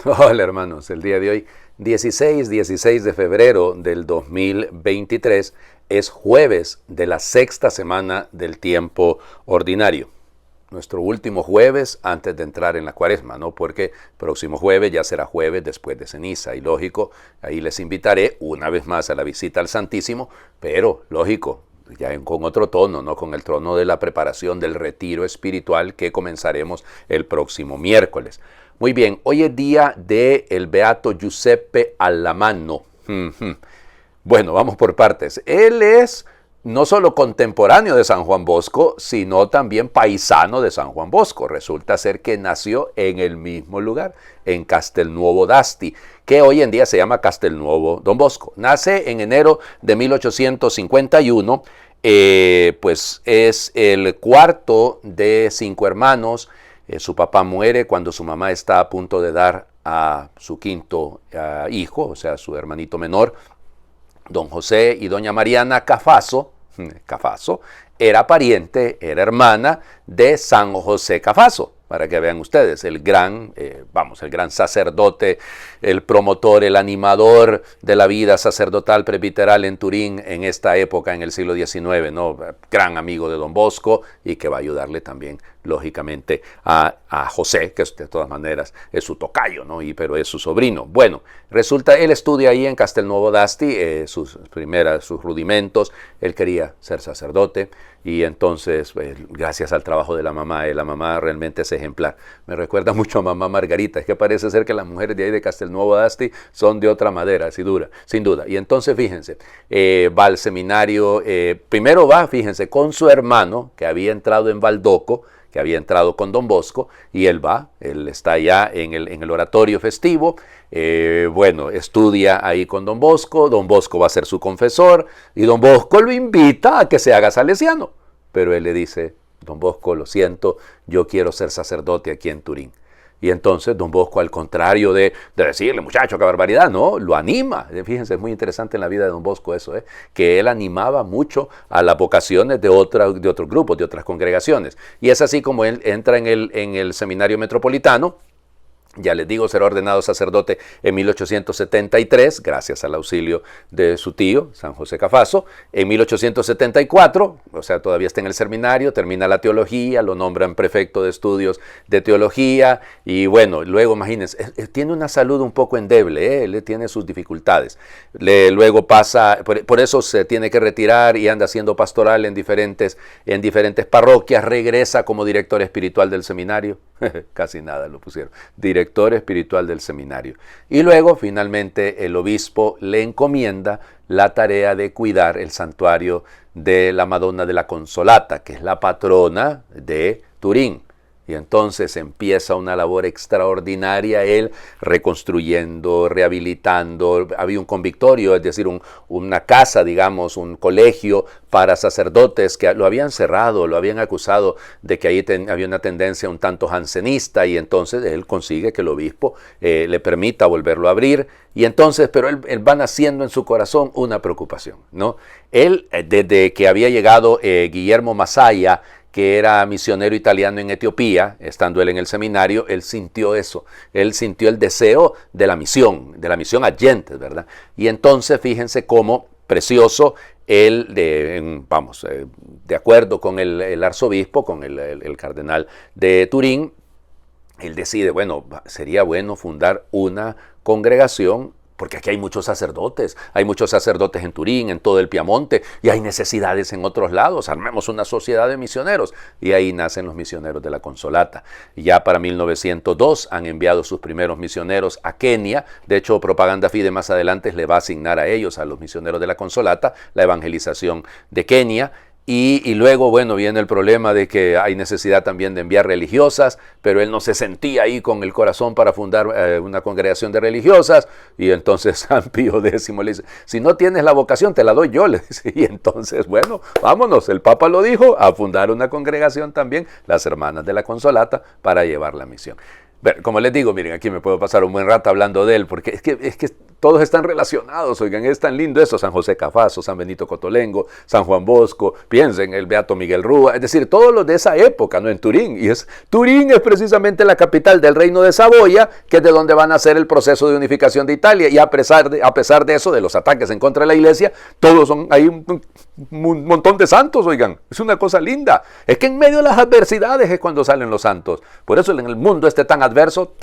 Hola hermanos, el día de hoy, 16 de febrero del 2023, es jueves de la sexta semana del tiempo ordinario. Nuestro último jueves antes de entrar en la cuaresma, ¿no? Porque próximo jueves ya será jueves después de ceniza y lógico, ahí les invitaré una vez más a la visita al Santísimo, pero lógico, ya con otro tono, ¿no? Con el tono de la preparación del retiro espiritual que comenzaremos el próximo miércoles. Muy bien, hoy es día del beato Giuseppe Alamanno. Bueno, vamos por partes. Él es no solo contemporáneo de San Juan Bosco, sino también paisano de San Juan Bosco. Resulta ser que nació en el mismo lugar, en Castelnuovo d'Asti, que hoy en día se llama Castelnuovo Don Bosco. Nace en enero de 1851, pues es el cuarto de 5 hermanos. Su papá muere cuando su mamá está a punto de dar a su quinto hijo, o sea, su hermanito menor, don José y doña Mariana Cafaso. Cafaso era pariente, era hermana de San José Cafaso, para que vean ustedes, el gran sacerdote, el promotor, el animador de la vida sacerdotal presbiteral en Turín en esta época, en el siglo XIX, ¿no? Gran amigo de Don Bosco y que va a ayudarle también, lógicamente, a José, que de todas maneras es su tocayo, ¿no? Pero es su sobrino. Bueno, resulta, él estudia ahí en Castelnuovo d'Asti, sus rudimentos, él quería ser sacerdote. Y entonces, gracias al trabajo de la mamá realmente es ejemplar. Me recuerda mucho a mamá Margarita. Es que parece ser que las mujeres de ahí de Castelnuovo d'Asti son de otra madera, sin duda. Y entonces, fíjense, va al seminario, primero va, fíjense, con su hermano, que había entrado en Valdoco, que había entrado con Don Bosco, y él está allá en el oratorio festivo. Estudia ahí con Don Bosco va a ser su confesor, y Don Bosco lo invita a que se haga salesiano, pero él le dice: Don Bosco, lo siento, yo quiero ser sacerdote aquí en Turín. Y entonces Don Bosco, al contrario de decirle, muchacho, qué barbaridad, no, lo anima. Fíjense, es muy interesante en la vida de Don Bosco eso, que él animaba mucho a las vocaciones de otros grupos, de otras congregaciones. Y es así como él entra en el seminario metropolitano. Ya les digo, será ordenado sacerdote en 1873, gracias al auxilio de su tío, San José Cafaso. En 1874, o sea, todavía está en el seminario, termina la teología, lo nombran prefecto de estudios de teología, y bueno, luego imagínense, tiene una salud un poco endeble, él tiene sus dificultades. Luego pasa, por eso se tiene que retirar y anda haciendo pastoral en diferentes parroquias, regresa como director espiritual del seminario, casi nada lo pusieron, director espiritual del seminario. Y luego, finalmente, el obispo le encomienda la tarea de cuidar el santuario de la Madonna de la Consolata, que es la patrona de Turín. Y entonces empieza una labor extraordinaria, él reconstruyendo, rehabilitando. Había un convictorio, es decir, una casa, digamos, un colegio para sacerdotes que lo habían cerrado, lo habían acusado de que ahí había una tendencia un tanto jansenista, y entonces él consigue que el obispo le permita volverlo a abrir. Y entonces, pero él va naciendo en su corazón una preocupación, ¿no? Él, desde que había llegado Guillermo Masaya, que era misionero italiano en Etiopía, estando él en el seminario, él sintió eso, él sintió el deseo de la misión a gentes, ¿verdad? Y entonces fíjense cómo precioso, él, de acuerdo con el arzobispo, con el cardenal de Turín, él decide, bueno, sería bueno fundar una congregación, porque aquí hay muchos sacerdotes en Turín, en todo el Piamonte, y hay necesidades en otros lados, armemos una sociedad de misioneros, y ahí nacen los misioneros de la Consolata. Ya para 1902 han enviado sus primeros misioneros a Kenia. De hecho, Propaganda Fide más adelante le va a asignar a ellos, a los misioneros de la Consolata, la evangelización de Kenia. Y luego, bueno, viene el problema de que hay necesidad también de enviar religiosas, pero él no se sentía ahí con el corazón para fundar una congregación de religiosas, y entonces San Pío X le dice: si no tienes la vocación, te la doy yo, le dice. Y entonces, bueno, vámonos, el Papa lo dijo, a fundar una congregación también, las Hermanas de la Consolata, para llevar la misión. Bueno, como les digo, miren, aquí me puedo pasar un buen rato hablando de él, porque es que todos están relacionados, oigan, es tan lindo eso, San José Cafaso, San Benito Cotolengo, San Juan Bosco, piensen, el Beato Miguel Rúa, es decir, todos los de esa época, ¿no? En Turín, Turín es precisamente la capital del Reino de Saboya, que es de donde van a hacer el proceso de unificación de Italia, y a pesar de eso, de los ataques en contra de la iglesia, todos son, hay un montón de santos, oigan, es una cosa linda, es que en medio de las adversidades es cuando salen los santos, por eso en el mundo tan adverso,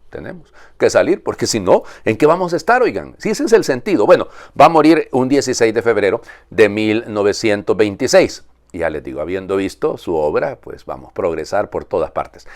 tenemos que salir, porque si no, ¿en qué vamos a estar, oigan? Si ese es el sentido. Bueno, va a morir un 16 de febrero de 1926. Y ya les digo, habiendo visto su obra, pues vamos a progresar por todas partes.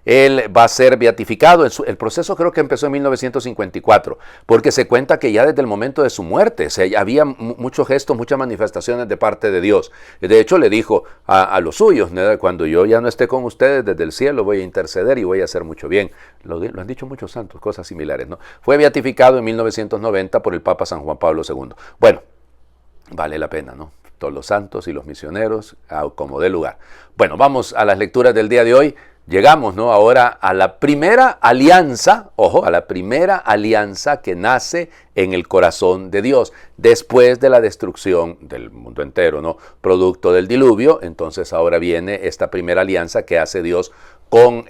Él va a ser beatificado. El proceso creo que empezó en 1954, porque se cuenta que ya desde el momento de su muerte había muchos gestos, muchas manifestaciones de parte de Dios. De hecho, le dijo a los suyos, ¿no? Cuando yo ya no esté con ustedes desde el cielo, voy a interceder y voy a hacer mucho bien. Lo han dicho muchos santos, cosas similares, ¿no? Fue beatificado en 1990 por el Papa San Juan Pablo II. Bueno, vale la pena, ¿no? Todos los santos y los misioneros, como dé lugar. Bueno, vamos a las lecturas del día de hoy. Llegamos, ¿no? Ahora a la primera alianza, ojo, a la primera alianza que nace en el corazón de Dios, después de la destrucción del mundo entero, ¿no? Producto del diluvio, entonces ahora viene esta primera alianza que hace Dios con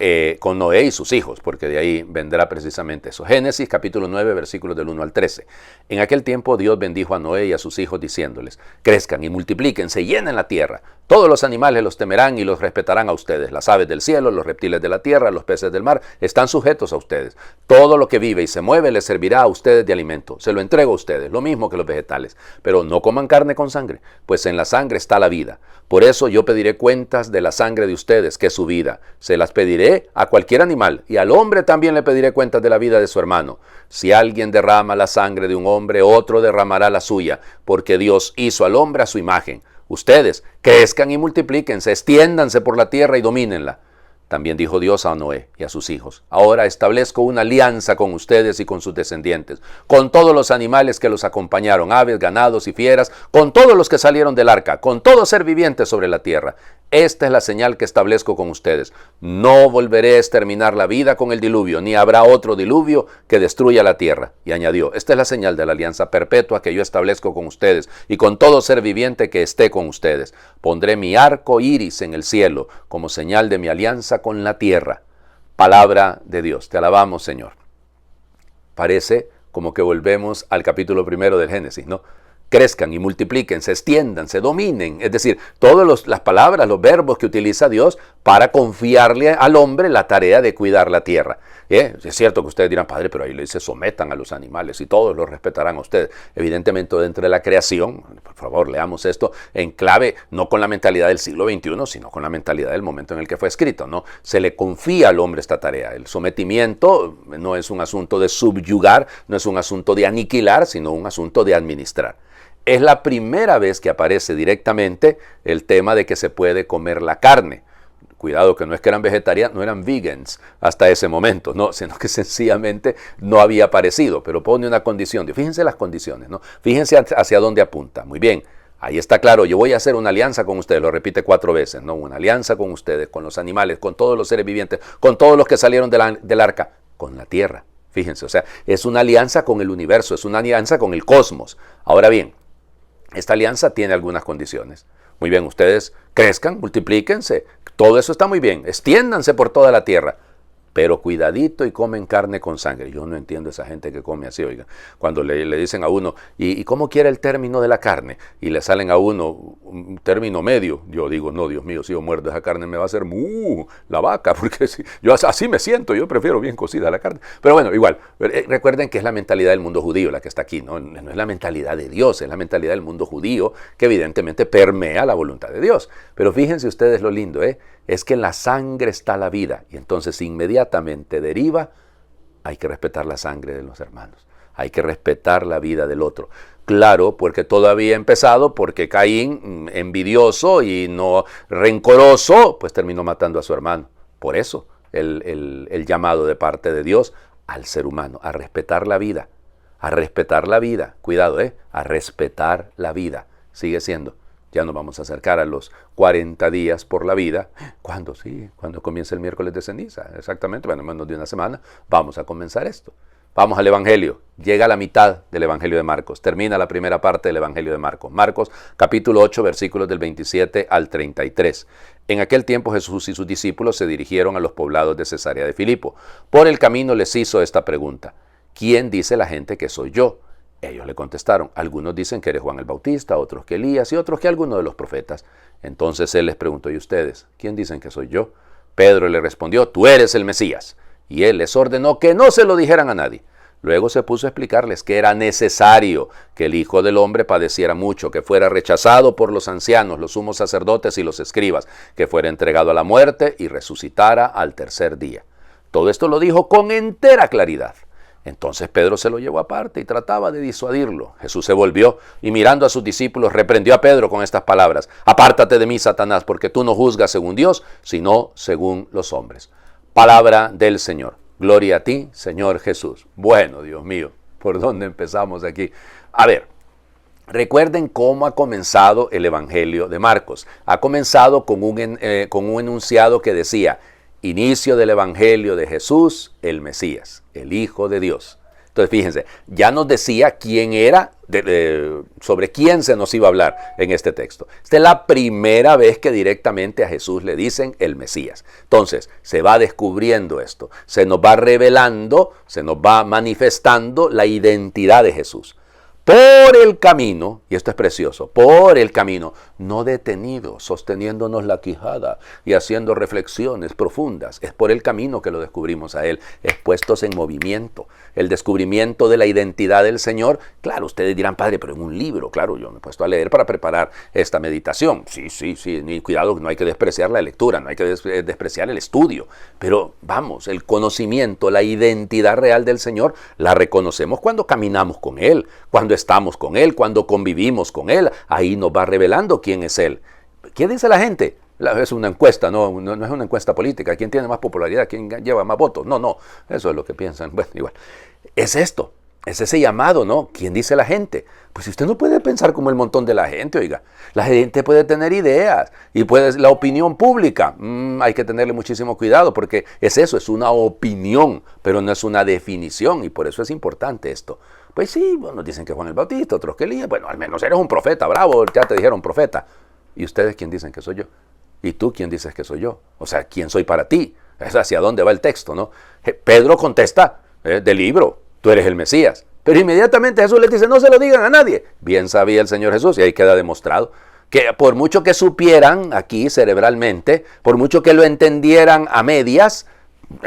Noé y sus hijos, porque de ahí vendrá precisamente eso. Génesis capítulo 9, versículos del 1 al 13. En aquel tiempo Dios bendijo a Noé y a sus hijos diciéndoles, crezcan y multiplíquense, llenen la tierra. Todos los animales los temerán y los respetarán a ustedes. Las aves del cielo, los reptiles de la tierra, los peces del mar, están sujetos a ustedes. Todo lo que vive y se mueve les servirá a ustedes de alimento. Se lo entrego a ustedes, lo mismo que los vegetales. Pero no coman carne con sangre, pues en la sangre está la vida. Por eso yo pediré cuentas de la sangre de ustedes, que es su vida. Se las pediré a cualquier animal, y al hombre también le pediré cuentas de la vida de su hermano. Si alguien derrama la sangre de un hombre, otro derramará la suya, porque Dios hizo al hombre a su imagen. Ustedes crezcan y multiplíquense, extiéndanse por la tierra y domínenla. También dijo Dios a Noé y a sus hijos, ahora establezco una alianza con ustedes y con sus descendientes, con todos los animales que los acompañaron, aves, ganados y fieras, con todos los que salieron del arca, con todo ser viviente sobre la tierra. Esta es la señal que establezco con ustedes. No volveré a exterminar la vida con el diluvio, ni habrá otro diluvio que destruya la tierra. Y añadió, esta es la señal de la alianza perpetua que yo establezco con ustedes y con todo ser viviente que esté con ustedes. Pondré mi arco iris en el cielo como señal de mi alianza con la tierra. Palabra de Dios. Te alabamos, Señor. Parece como que volvemos al capítulo 1 del Génesis, ¿no? Crezcan y multiplíquense, extiéndanse, dominen. Es decir, todas las palabras, los verbos que utiliza Dios para confiarle al hombre la tarea de cuidar la tierra. Es cierto que ustedes dirán, padre, pero ahí le dice sometan a los animales y todos los respetarán a ustedes. Evidentemente, dentro de la creación, por favor, leamos esto en clave, no con la mentalidad del siglo XXI, sino con la mentalidad del momento en el que fue escrito, ¿no? Se le confía al hombre esta tarea. El sometimiento no es un asunto de subyugar, no es un asunto de aniquilar, sino un asunto de administrar. Es la primera vez que aparece directamente el tema de que se puede comer la carne. Cuidado que no es que eran vegetarianos, no eran vegans hasta ese momento, no, sino que sencillamente no había aparecido, pero pone una condición. Fíjense las condiciones, ¿no? Fíjense hacia dónde apunta. Muy bien, ahí está claro, yo voy a hacer una alianza con ustedes, lo repite 4 veces, ¿no? Una alianza con ustedes, con los animales, con todos los seres vivientes, con todos los que salieron del arca, con la tierra. Fíjense, o sea, es una alianza con el universo, es una alianza con el cosmos. Ahora bien, esta alianza tiene algunas condiciones. Muy bien, ustedes crezcan, multiplíquense, todo eso está muy bien, extiéndanse por toda la tierra, pero cuidadito y comen carne con sangre. Yo no entiendo esa gente que come así, oiga. Cuando le dicen a uno, ¿y cómo quiere el término de la carne? Y le salen a uno un término medio. Yo digo, no, Dios mío, si yo muerdo esa carne me va a hacer la vaca, porque yo así me siento, yo prefiero bien cocida la carne. Pero bueno, igual, recuerden que es la mentalidad del mundo judío la que está aquí, ¿no? No es la mentalidad de Dios, es la mentalidad del mundo judío que evidentemente permea la voluntad de Dios. Pero fíjense ustedes lo lindo, es que en la sangre está la vida, y entonces inmediatamente deriva, hay que respetar la sangre de los hermanos, hay que respetar la vida del otro. Claro, porque todo había empezado porque Caín, envidioso y no rencoroso, pues terminó matando a su hermano. Por eso el llamado de parte de Dios al ser humano, a respetar la vida, cuidado, a respetar la vida, sigue siendo. Ya nos vamos a acercar a los 40 días por la vida. ¿Cuándo? Sí, cuando comienza el miércoles de ceniza. Exactamente, bueno, en menos de una semana vamos a comenzar esto. Vamos al Evangelio. llega a la mitad del Evangelio de Marcos, termina la primera parte del Evangelio de Marcos. Marcos capítulo 8, versículos del 27 al 33. En aquel tiempo Jesús y sus discípulos se dirigieron a los poblados de Cesarea de Filipo. Por el camino les hizo esta pregunta: ¿quién dice la gente que soy yo? Ellos le contestaron: algunos dicen que eres Juan el Bautista, otros que Elías y otros que alguno de los profetas. Entonces él les preguntó: ¿y ustedes? ¿Quién dicen que soy yo? Pedro le respondió: tú eres el Mesías. Y él les ordenó que no se lo dijeran a nadie. Luego se puso a explicarles que era necesario que el Hijo del Hombre padeciera mucho, que fuera rechazado por los ancianos, los sumos sacerdotes y los escribas, que fuera entregado a la muerte y resucitara al tercer día. Todo esto lo dijo con entera claridad. Entonces Pedro se lo llevó aparte y trataba de disuadirlo. Jesús se volvió y mirando a sus discípulos reprendió a Pedro con estas palabras: apártate de mí, Satanás, porque tú no juzgas según Dios, sino según los hombres. Palabra del Señor. Gloria a ti, Señor Jesús. Bueno, Dios mío, ¿por dónde empezamos aquí? A ver, recuerden cómo ha comenzado el Evangelio de Marcos. Ha comenzado con un enunciado que decía: inicio del Evangelio de Jesús, el Mesías, el Hijo de Dios. Entonces, fíjense, ya nos decía quién era, sobre quién se nos iba a hablar en este texto. Esta es la primera vez que directamente a Jesús le dicen el Mesías. Entonces, se va descubriendo esto, se nos va revelando, se nos va manifestando la identidad de Jesús. Por el camino, y esto es precioso, por el camino, no detenido, sosteniéndonos la quijada y haciendo reflexiones profundas. Es por el camino que lo descubrimos a Él, expuestos en movimiento. El descubrimiento de la identidad del Señor. Claro, ustedes dirán: padre, pero en un libro. Claro, yo me he puesto a leer para preparar esta meditación. Sí, y cuidado, no hay que despreciar la lectura, no hay que despreciar el estudio. Pero vamos, el conocimiento, la identidad real del Señor, la reconocemos cuando caminamos con Él, cuando estamos con Él, cuando convivimos con Él. Ahí nos va revelando quién es Él. ¿Qué dice la gente? Es una encuesta, no es una encuesta política. ¿Quién tiene más popularidad? ¿Quién lleva más votos? No, eso es lo que piensan. Bueno, igual. Es esto, es ese llamado, ¿no? ¿Quién dice la gente? Pues usted no puede pensar como el montón de la gente, oiga. La gente puede tener ideas y la opinión pública. Hay que tenerle muchísimo cuidado porque es eso, es una opinión, pero no es una definición y por eso es importante esto. Pues sí, bueno, dicen que Juan el Bautista, otros que Elías. Bueno, al menos eres un profeta, bravo, ya te dijeron profeta. ¿Y ustedes quién dicen que soy yo? ¿Y tú quién dices que soy yo? O sea, ¿quién soy para ti? Es hacia dónde va el texto, ¿no? Pedro contesta del libro: tú eres el Mesías. Pero inmediatamente Jesús les dice: no se lo digan a nadie. Bien sabía el Señor Jesús, y ahí queda demostrado, que por mucho que supieran aquí cerebralmente, por mucho que lo entendieran a medias,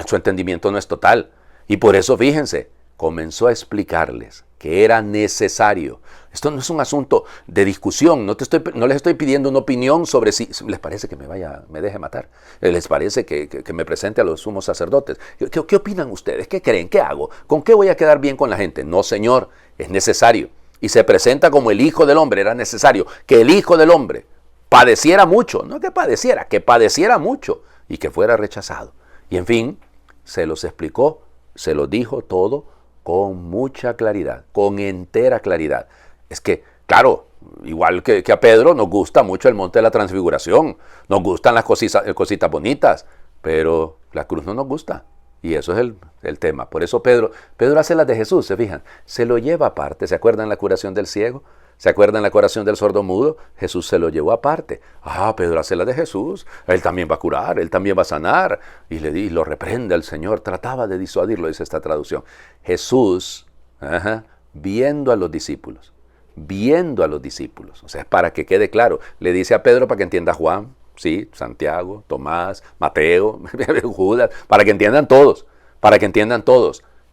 su entendimiento no es total. Y por eso, fíjense, comenzó a explicarles que era necesario. Esto no es un asunto de discusión, no les estoy pidiendo una opinión sobre si les parece que me deje matar, les parece que me presente a los sumos sacerdotes. ¿Qué opinan ustedes? ¿Qué creen? ¿Qué hago? ¿Con qué voy a quedar bien con la gente? No, Señor, es necesario. Y se presenta como el Hijo del Hombre. Era necesario que el Hijo del Hombre padeciera mucho, no que padeciera mucho y que fuera rechazado. Y en fin, se los explicó, se los dijo todo con mucha claridad, con entera claridad. Es que, claro, igual que a Pedro, nos gusta mucho el monte de la transfiguración, nos gustan las cositas bonitas, pero la cruz no nos gusta. Y eso es el tema. Por eso Pedro hace las de Jesús, ¿se fijan? Se lo lleva aparte. ¿Se acuerdan la curación del ciego? ¿Se acuerdan la curación del sordomudo? Jesús se lo llevó aparte. Pedro hace la de Jesús. Él también va a curar, él también va a sanar. Y lo reprende al Señor. Trataba de disuadirlo, dice esta traducción. Jesús, viendo a los discípulos. O sea, para que quede claro. Le dice a Pedro para que entienda Juan, sí, Santiago, Tomás, Mateo, Judas, para que entiendan todos.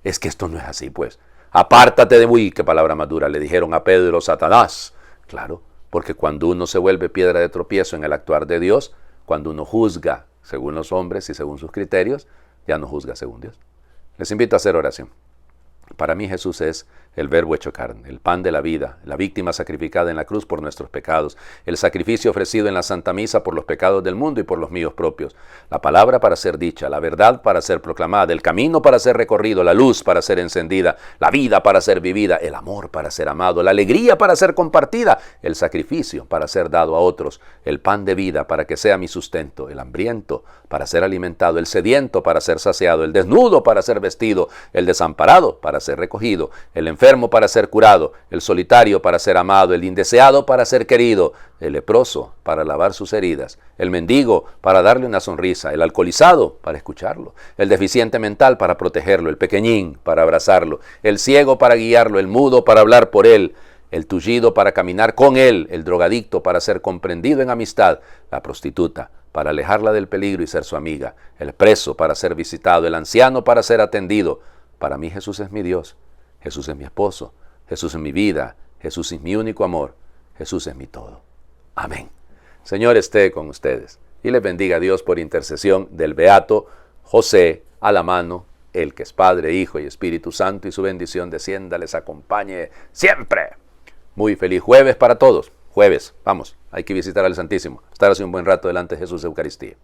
Es que esto no es así, pues. Apártate de mí, qué palabra más dura, le dijeron a Pedro: Satanás. Claro, porque cuando uno se vuelve piedra de tropiezo en el actuar de Dios, cuando uno juzga según los hombres y según sus criterios, ya no juzga según Dios. Les invito a hacer oración. Para mí Jesús es el Verbo hecho carne, el pan de la vida, la víctima sacrificada en la cruz por nuestros pecados, el sacrificio ofrecido en la Santa Misa por los pecados del mundo y por los míos propios, la palabra para ser dicha, la verdad para ser proclamada, el camino para ser recorrido, la luz para ser encendida, la vida para ser vivida, el amor para ser amado, la alegría para ser compartida, el sacrificio para ser dado a otros, el pan de vida para que sea mi sustento, el hambriento para ser alimentado, el sediento para ser saciado, el desnudo para ser vestido, el desamparado para ser ser recogido, el enfermo para ser curado, el solitario para ser amado, el indeseado para ser querido, el leproso para lavar sus heridas, el mendigo para darle una sonrisa, el alcoholizado para escucharlo, el deficiente mental para protegerlo, el pequeñín para abrazarlo, el ciego para guiarlo, el mudo para hablar por él, el tullido para caminar con él, el drogadicto para ser comprendido en amistad, la prostituta para alejarla del peligro y ser su amiga, el preso para ser visitado, el anciano para ser atendido. Para mí Jesús es mi Dios, Jesús es mi esposo, Jesús es mi vida, Jesús es mi único amor, Jesús es mi todo. Amén. Señor esté con ustedes y les bendiga a Dios por intercesión del beato José Alamano, el que es Padre, Hijo y Espíritu Santo, y su bendición descienda, les acompañe siempre. Muy feliz jueves para todos. Jueves, vamos, hay que visitar al Santísimo, estar así un buen rato delante de Jesús de Eucaristía.